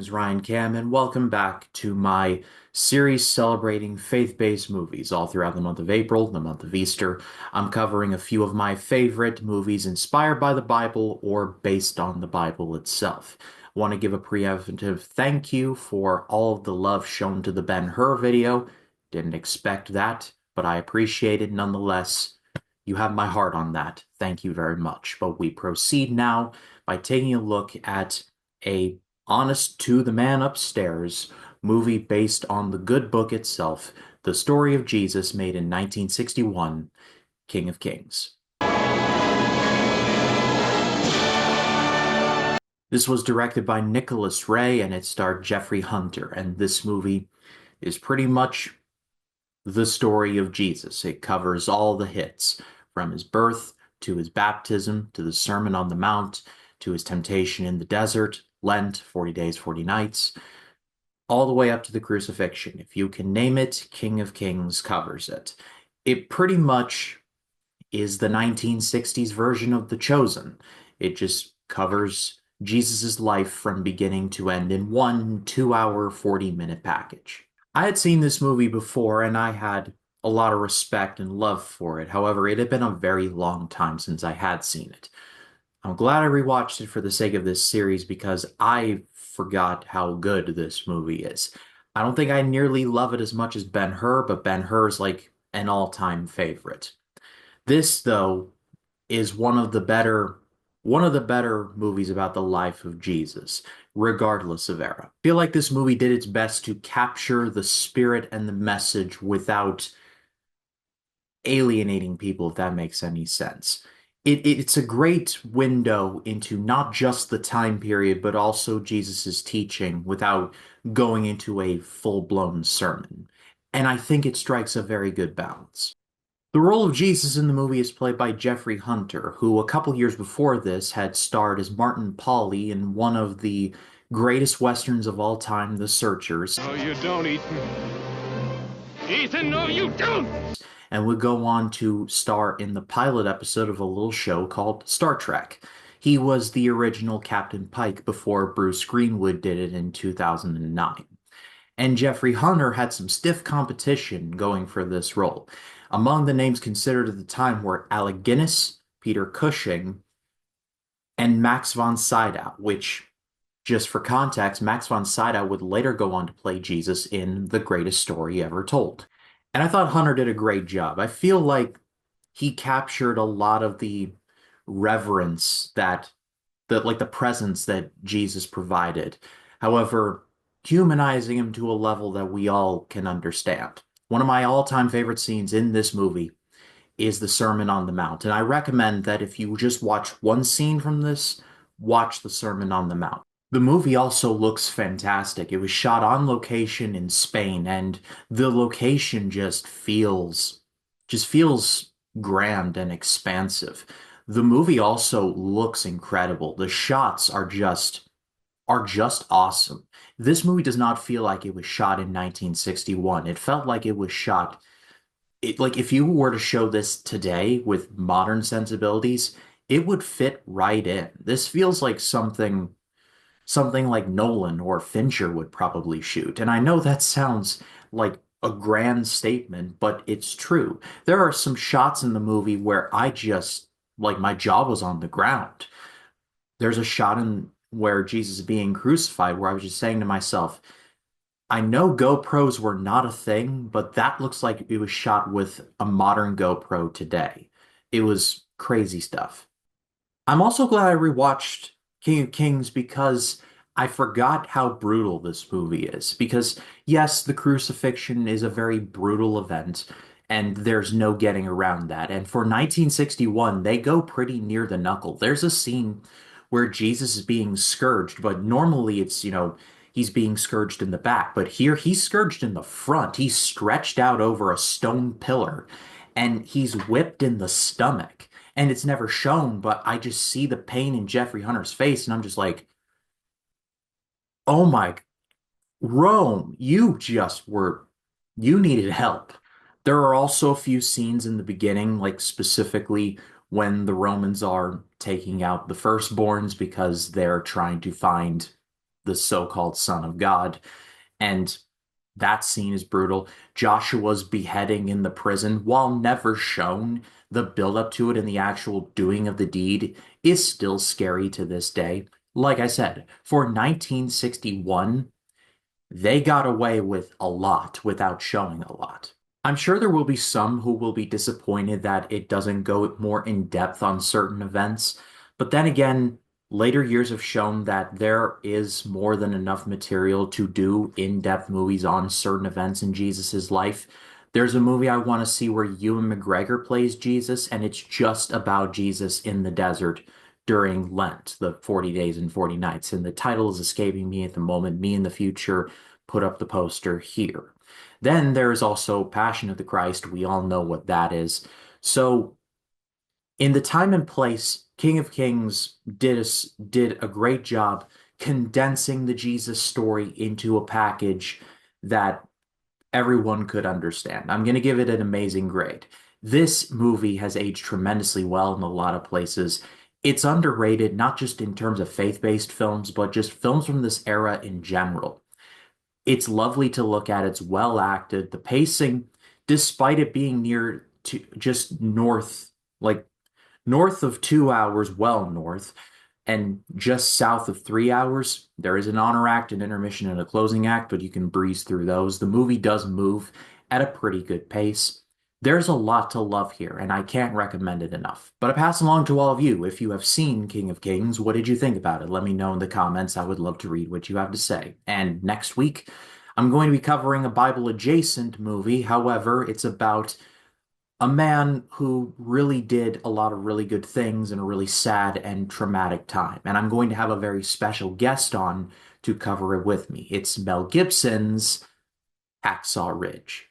is Ryan Cam, and welcome back to my series celebrating faith-based movies all throughout the month of April, the month of Easter. I'm covering a few of my favorite movies inspired by the Bible or based on the Bible itself. I want to give a preemptive thank you for all of the love shown to the Ben-Hur video. Didn't expect that, but I appreciate it nonetheless. You have my heart on that. Thank you very much. But we proceed now by taking a look at a Honest to the Man Upstairs movie based on the good book itself, The Story of Jesus, made in 1961, King of Kings. This was directed by Nicholas Ray and it starred Jeffrey Hunter, and this movie is pretty much the story of Jesus. It covers all the hits, from his birth to his baptism to the Sermon on the Mount to his temptation in the desert, Lent, 40 days, 40 nights, all the way up to the crucifixion. If you can name it, King of Kings covers it. It pretty much is the 1960s version of The Chosen. It just covers Jesus' life from beginning to end in one 2-hour, 40-minute package. I had seen this movie before and I had a lot of respect and love for it. However, it had been a very long time since I had seen it. I'm glad I rewatched it for the sake of this series because I forgot how good this movie is. I don't think I nearly love it as much as Ben-Hur, but Ben-Hur is like an all-time favorite. This, though, is one of the better movies about the life of Jesus, regardless of era. I feel like this movie did its best to capture the spirit and the message without alienating people, if that makes any sense. It's a great window into not just the time period, but also Jesus's teaching without going into a full-blown sermon. And I think it strikes a very good balance. The role of Jesus in the movie is played by Jeffrey Hunter, who a couple years before this had starred as Martin Pauly in one of the greatest westerns of all time, The Searchers. No, you don't, Ethan. Ethan, no, you don't! And would go on to star in the pilot episode of a little show called Star Trek. He was the original Captain Pike before Bruce Greenwood did it in 2009. And Jeffrey Hunter had some stiff competition going for this role. Among the names considered at the time were Alec Guinness, Peter Cushing, and Max von Sydow, which, just for context, Max von Sydow would later go on to play Jesus in The Greatest Story Ever Told. And I thought Hunter did a great job. I feel like he captured a lot of the reverence like the presence that Jesus provided. However, humanizing him to a level that we all can understand. One of my all-time favorite scenes in this movie is the Sermon on the Mount, and I recommend that if you just watch one scene from this, watch the Sermon on the Mount. The movie also looks fantastic. It was shot on location in Spain, and the location just feels grand and expansive. The movie also looks incredible. The shots are just awesome. This movie does not feel like it was shot in 1961. It felt like it was shot like if you were to show this today with modern sensibilities, it would fit right in. This feels like something like Nolan or Fincher would probably shoot. And I know that sounds like a grand statement, but it's true. There are some shots in the movie where like my jaw was on the ground. There's a shot in where Jesus is being crucified where I was just saying to myself, I know GoPros were not a thing, but that looks like it was shot with a modern GoPro today. It was crazy stuff. I'm also glad I rewatched King of Kings because I forgot how brutal this movie is. Because, yes, the crucifixion is a very brutal event, and there's no getting around that. And for 1961, they go pretty near the knuckle. There's a scene where Jesus is being scourged, but normally he's being scourged in the back. But here, he's scourged in the front. He's stretched out over a stone pillar, and he's whipped in the stomach and it's never shown, but I just see the pain in Jeffrey Hunter's face, and I'm just like, oh my, Rome, you needed help. There are also a few scenes in the beginning, like specifically when the Romans are taking out the firstborns because they're trying to find the so-called Son of God. And that scene is brutal. Joshua's beheading in the prison, while never shown, the build-up to it and the actual doing of the deed is still scary to this day. Like I said, for 1961, they got away with a lot without showing a lot. I'm sure there will be some who will be disappointed that it doesn't go more in depth on certain events, but then again, later years have shown that there is more than enough material to do in-depth movies on certain events in Jesus's life. There's a movie I want to see where Ewan McGregor plays Jesus, and it's just about Jesus in the desert during Lent, the 40 days and 40 nights. And the title is escaping me at the moment. Me in the future put up the poster here. Then there is also Passion of the Christ. We all know what that is. So, in the time and place, King of Kings did a great job condensing the Jesus story into a package that everyone could understand. I'm going to give it an amazing grade. This movie has aged tremendously well in a lot of places. It's underrated, not just in terms of faith-based films, but just films from this era in general. It's lovely to look at. It's well acted. The pacing, despite it being near to just north, like north of 2 hours, well north, and just south of 3 hours, there is an honor act, an intermission, and a closing act, but you can breeze through those. The movie does move at a pretty good pace. There's a lot to love here, and I can't recommend it enough. But I pass along to all of you. If you have seen King of Kings, what did you think about it? Let me know in the comments. I would love to read what you have to say. And next week, I'm going to be covering a Bible adjacent movie. However, it's about a man who really did a lot of really good things in a really sad and traumatic time. And I'm going to have a very special guest on to cover it with me. It's Mel Gibson's Hacksaw Ridge.